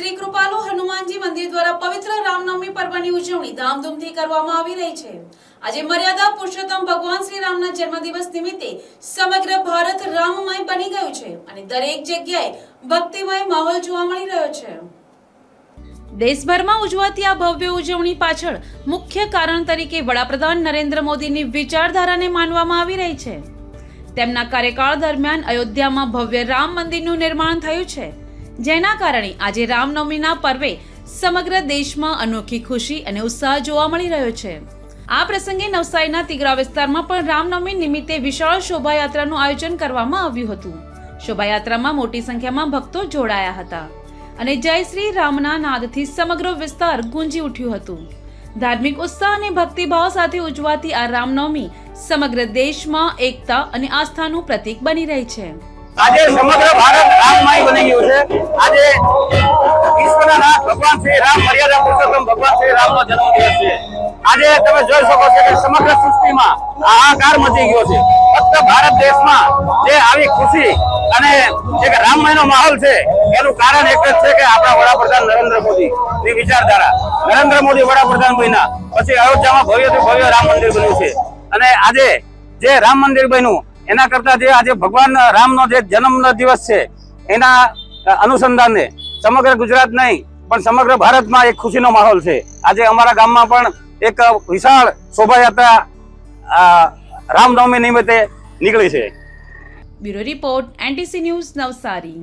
શ્રી કૃપાલુ હનુમાનજી મંદિર દ્વારા પવિત્ર રામનવમી પર્વની ઉજવણી ધામધૂમથી કરવામાં આવી રહી છે। આજે મર્યાદા પુરુષોત્તમ ભગવાન શ્રી રામના જન્મદિવસ નિમિત્તે સમગ્ર ભારત રામમય બની ગયું છે અને દરેક જગ્યાએ ભક્તિમય માહોલ જોવા મળી રહ્યો છે। દેશભરમાં ઉજવાતી આ ભવ્ય ઉજવણી પાછળ મુખ્ય કારણ તરીકે વડાપ્રધાન નરેન્દ્ર મોદીની વિચારધારાને માનવામાં આવી રહી છે। તેમના કાર્યકાળ દરમિયાન અયોધ્યામાં ભવ્ય રામ મંદિરનું નિર્માણ થયું છે, જેના કારણે આજે રામનવમીના પર્વે સમગ્ર દેશમાં અનોખી ખુશી અને ઉત્સાહ જોવા મળી રહ્યો છે। આ પ્રસંગે નવસારીના તિગરા વિસ્તારમાં પણ રામનવમી નિમિત્તે વિશાળ શોભાયાત્રાનું આયોજન કરવામાં આવ્યું હતું। શોભાયાત્રામાં મોટી સંખ્યામાં ભક્તો જોડાયા હતા અને જય શ્રી રામના નાદથી સમગ્ર વિસ્તાર ગુંજી ઉઠ્યું હતું। ધાર્મિક ઉત્સાહ અને ભક્તિભાવ સાથે ઉજવાતી આ રામનવમી સમગ્ર દેશમાં એકતા અને આસ્થાનું પ્રતીક બની રહી છે। આજે સમગ્ર ભારત રામમય બની ગયું છે। આજે ઈશ્વરના નાથ ભગવાન શ્રી રામ મર્યાદા પુરુષોત્તમ ભગવાન શ્રી રામનો જન્મદિવસ છે। આજે તમે જોઈ શકો છો કે સમગ્ર સૃષ્ટિમાં હાહાકાર મચી ગયો છે। ફક્ત ભારત દેશમાં જે આવી ખુશી અને એક રામમયનો માહોલ છે, એનું કારણ એક જ છે કે આપણા વડાપ્રધાન નરેન્દ્ર મોદીની વિચારધારા। નરેન્દ્ર મોદી વડાપ્રધાન બન્યા પછી અયોધ્યામાં ભવ્યથી ભવ્ય રામ મંદિર બન્યું છે અને આજે જે રામ મંદિર બન્યું એના કરતા જે આજે ભગવાન રામનો જે જન્મનો દિવસ છે એના અનુસંધાને સમગ્ર ગુજરાત નહીં પણ સમગ્ર ભારતમાં એક ખુશીનો માહોલ છે। આજે અમારા ગામમાં પણ એક વિશાળ શોભાયાત્રા રામનવમી નિમિત્તે નીકળી છે। Bureau report NTC news Navsari.